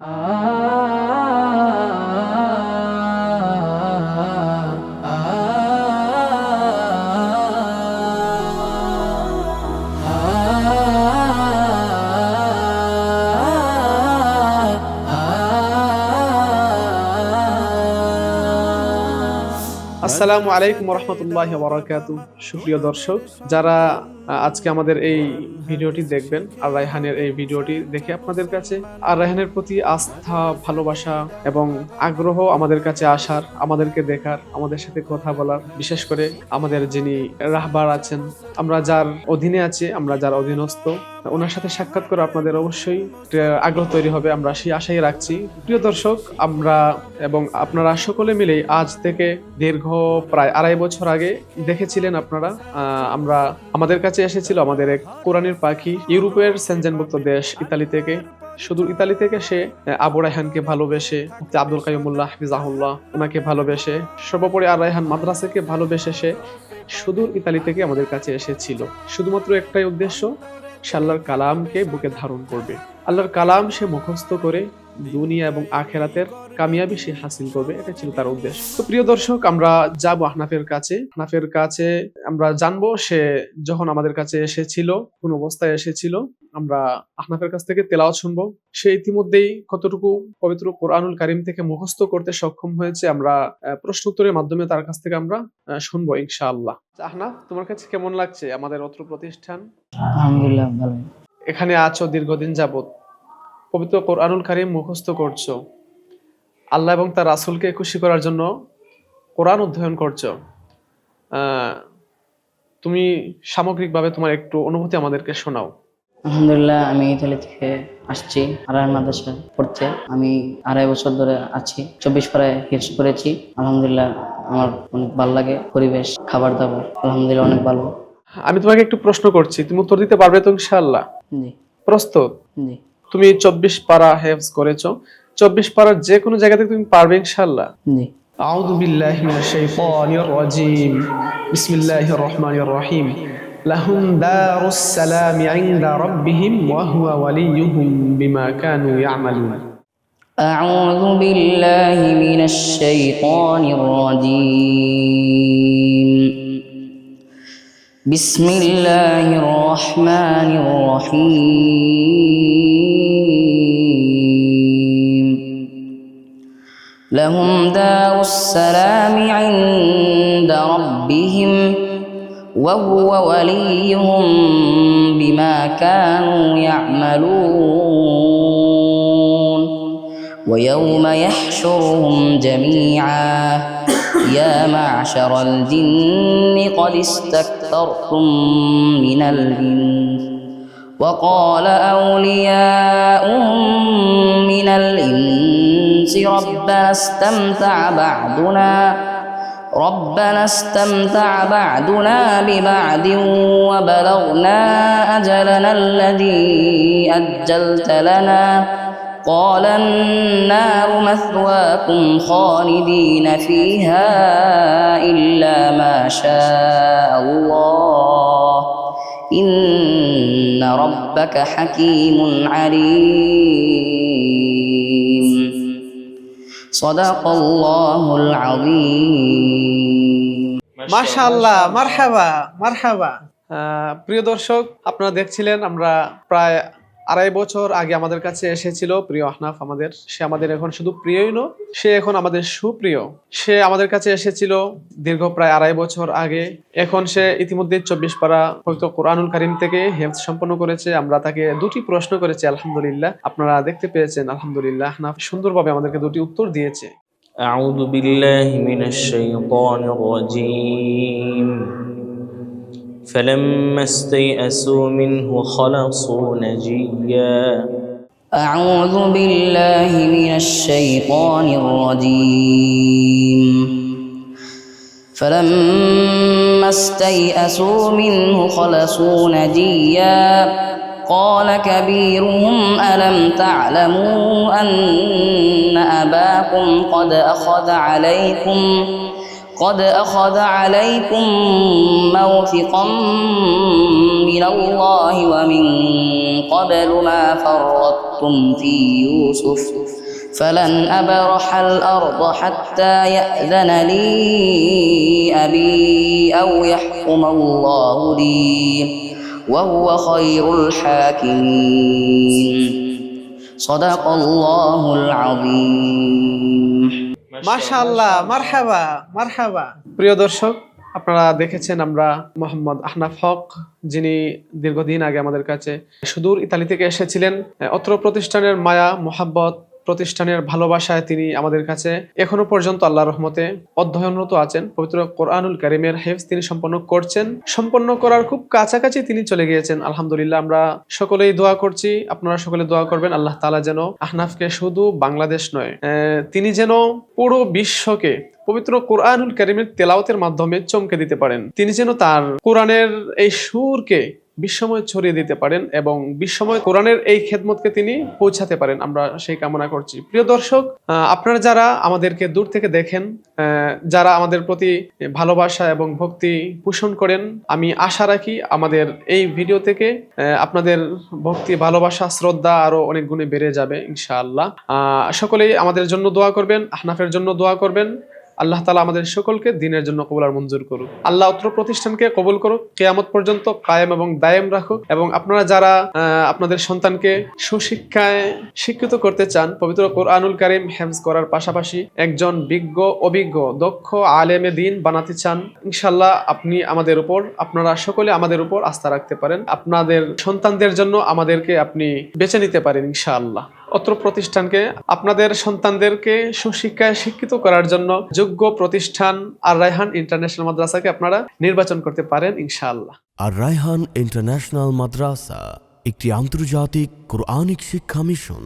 আসসালামু আলাইকুম রহমতুল্লাহ বারাকাতুহু। সুপ্রিয় দর্শক, যারা আজকে আমাদের এই ভিডিওটি দেখবেন, আর রায়হানের এই ভিডিওটি দেখে আপনাদের কাছে আর রায়হানের প্রতি আস্থা, ভালোবাসা এবং আগ্রহ আমাদের কাছে আসার, আমাদেরকে দেখার, আমাদের সাথে কথা বলার, বিশেষ করে আমাদের যিনি রাহবার আছেন, আমরা যার অধীনে আছি, আমরা যার অধীনস্থ, ওনার সাথে সাক্ষাৎ করে আপনাদের অবশ্যই আগ্রহ তৈরি হবে, আমরা সেই আশাই রাখছি। প্রিয় দর্শক, আমরা এবং আপনারা সকলে মিলে আজ থেকে দীর্ঘ প্রায় 2.5 বছর আগে দেখেছিলেন আপনারা, আমরা আমাদের কাছে এসেছিল আমাদের এক কোরআনের পাখি, ইউরোপের সেনজেনভুক্ত দেশ ইতালি থেকে। শুধু ইতালি থেকে সে আবু রায়হানকে ভালোবেসে, মুফতি আব্দুল কাইয়ুমুল্লাহ হাফিজাহুল্লাহ ওনাকে ভালোবেসে, সর্বোপরি আর রায়হান মাদ্রাসাকে ভালোবেসে সে সুদূর ইতালি থেকে আমাদের কাছে এসেছিল শুধুমাত্র একটাই উদ্দেশ্য, সে আল্লাহর কালামকে বুকে ধারণ করবে, আল্লাহর কালাম সে মুখস্থ করে দুনিয়া এবং আখেরাতের কামিয়াবি সে হাসিল করবে, এটা ছিল তার উদ্দেশ্য। তো প্রিয় দর্শক, আমরা যাব আহনাফের কাছে আমরা জানবো সে যখন আমাদের কাছে এসেছিল, কোন অবস্থায় এসেছিল। আমরা আহনাফের কাছ থেকে তেলাওয়াত শুনবো, সে ইতিমধ্যেই কতটুকু পবিত্র কোরআনুল কারীম থেকে মুখস্থ করতে সক্ষম হয়েছে, আমরা প্রশ্ন উত্তরের মাধ্যমে তার কাছ থেকে আমরা শুনবো ইনশাআল্লাহ। আহনাফ, তোমার কাছে কেমন লাগছে আমাদের অত্র প্রতিষ্ঠান? আলহামদুলিল্লাহ, ভালো। এখানে আছো দীর্ঘদিন যাবত, পবিত্র কোরআনুল কারীম মুখস্থ করছো, আল্লাহ এবং তার রাসূলকে খুশি করার জন্য কোরআন অধ্যয়ন করছো। তুমি সামগ্রিকভাবে তোমার একটু অনুভূতি আমাদেরকে শোনাও। আলহামদুলিল্লাহ, আমি ইতালি থেকে আসছি, আরার মাদ্রাসা পড়তে। আমি 2.5 বছর ধরে আছি, 24 পারায় হিফজ করেছি। আলহামদুলিল্লাহ, আমার অনেক ভালো লাগে পরিবেশ, খাবার দাবার, আলহামদুলিল্লাহ অনেক ভালো। আমি তোমাকে একটু প্রশ্ন করছি, তুমি উত্তর দিতে পারবে তো ইনশাআল্লাহ? জি। প্রস্তুত? জি। তুমি 24 পারা হিফজ করেছো, 24 পারার যে কোনো জায়গা থেকে তুমি পারবে ইনশাআল্লাহ? জি। আউযু বিল্লাহি মিনাশ শাইতানির রাজীম। বিসমিল্লাহির রহমানির রহিম। লাহুম দারুস সালামি ইনদা রাব্বিহিম ওয়া হুয়া ওয়ালিয়ুহুম বিমা কানু ইয়ামালুন। আউযু বিল্লাহি মিনাশ শাইতানির রাজীম। বিসমিল্লাহির রহমানির রহিম। لهم دار السلام عند ربهم وهو وليهم بما كانوا يعملون ويوم يحشرهم جميعا يا معشر الجن قد استكثرتم من الإنس وقال أولياؤهم من الإنس ربنا استمتع بعضنا ببعض وبلغنا أجلنا الذي أجلت لنا قال النار مثواكم خالدين فيها إلا ما شاء الله إن ربك حكيم عليم صدق الله العظيم মাশাআল্লাহ, মারহাবা মারহাবা। প্রিয় দর্শক, আপনারা দেখছিলেন আমরা প্রায় 2.5 বছর আগে আমাদের কাছে এসেছিল প্রিয় আহনাফ। সে আমাদের এখন শুধু প্রিয়ই নয়, সে এখন আমাদের সুপ্রিয়। সে আমাদের কাছে এসেছিল দীর্ঘ প্রায় 2.5 বছর আগে। এখন সে ইতিমধ্যে 24 পারা পবিত্র কোরআনুল কারীম থেকে হিফজ সম্পন্ন করেছে। আমরা তাকে 2টি প্রশ্ন করেছি, আলহামদুলিল্লাহ আপনারা দেখতে পেয়েছেন। আলহামদুলিল্লাহ, আহনাফ সুন্দরভাবে আমাদেরকে 2টি উত্তর দিয়েছে। আউযু বিল্লাহি মিনাশ শাইতানির রাজীম। فلما استيئسوا منه خلصوا نجيا أعوذ بالله من الشيطان الرجيم. فلما استيئسوا منه خلصوا نجيا قال كبيرهم ألم تعلموا أن أباكم قد أخذ عليكم قد أخذ عليكم موثقا من الله ومن قبل ما فرطتم في يوسف فلن أبرح الأرض حتى يأذن لي أبي أو يحكم الله لي وهو خير الحاكمين صدق الله العظيم মাশাআল্লাহ, মারহাবা মারহাবা। প্রিয় দর্শক, আপনারা দেখেছেন আমরা মোহাম্মদ আহনাফ হক, যিনি দীর্ঘদিন আগে আমাদের কাছে সুদূর ইতালি থেকে এসেছিলেন। অত্র প্রতিষ্ঠানের মায়া মোহাব্বত, প্রতিষ্ঠানের ভালোবাসায় তিনি আমাদের কাছে এখনো পর্যন্ত আল্লাহর রহমতে অধ্যয়নরত আছেন। পবিত্র কোরআনুল কারীমের হিফজ তিনি সম্পন্ন করছেন, সম্পন্ন করার খুব কাছাকাছি তিনি চলে গিয়েছেন। আলহামদুলিল্লাহ, আমরা সকলেই দোয়া করছি, আপনারা সকলে দোয়া করবেন আল্লাহ তাআলা যেন আহনাফকে শুধু বাংলাদেশ নয়, তিনি যেন পুরো বিশ্বকে পবিত্র কোরআনুল কারীমের তেলাওয়াতের মাধ্যমে চমকে দিতে পারেন। তিনি যেন তার কোরআনের এই সুরকে বিশ্বময় ছড়িয়ে দিতে পারেন এবং বিশ্বময় কোরআনের এই খেদমতকে তিনি পৌঁছাতে পারেন, আমরা সেই কামনা করছি। প্রিয় দর্শক, আপনারা যারা আমাদেরকে দূর থেকে দেখেন, যারা আমাদের প্রতি ভালোবাসা এবং ভক্তি পোষণ করেন, আমি আশা রাখি আমাদের এই ভিডিও থেকে আপনাদের ভক্তি, ভালোবাসা, শ্রদ্ধা আরো অনেক গুণে বেড়ে যাবে ইনশাআল্লাহ। সকলেই আমাদের জন্য দোয়া করবেন, আহনাফের জন্য দোয়া করবেন। আল্লাহ তাআলা আমাদের সকলকে দ্বীনের জন্য কবুল আর মঞ্জুর করুক। আল্লাহ অত্র প্রতিষ্ঠানকে কবুল করুক, কিয়ামত পর্যন্ত কায়েম এবং দায়েম রাখুক। এবং আপনারা যারা আপনাদের সন্তানকে সুশিক্ষায় শিক্ষিত করতে চান, পবিত্র কোরআনুল কারীম হিফজ করার পাশাপাশি একজন বিজ্ঞ, অভিজ্ঞ, দক্ষ আলেমে দ্বীন বানাতে চান, ইনশাআল্লাহ আপনারা সকলে আমাদের উপর আস্থা রাখতে পারেন। আপনাদের সন্তানদের জন্য আমাদেরকে আপনি বেছে নিতে পারেন ইনশাআল্লাহ। অত্র প্রতিষ্ঠানকে আপনাদের সন্তানদেরকে সুশিক্ষায় শিক্ষিত করার জন্য যোগ্য প্রতিষ্ঠান আর রায়হান ইন্টারন্যাশনাল মাদ্রাসাকে আপনারা নির্বাচন করতে পারেন ইনশাআল্লাহ। আর রায়হান ইন্টারন্যাশনাল মাদ্রাসা একটি আন্তর্জাতিক কোরআনিক শিক্ষা মিশন।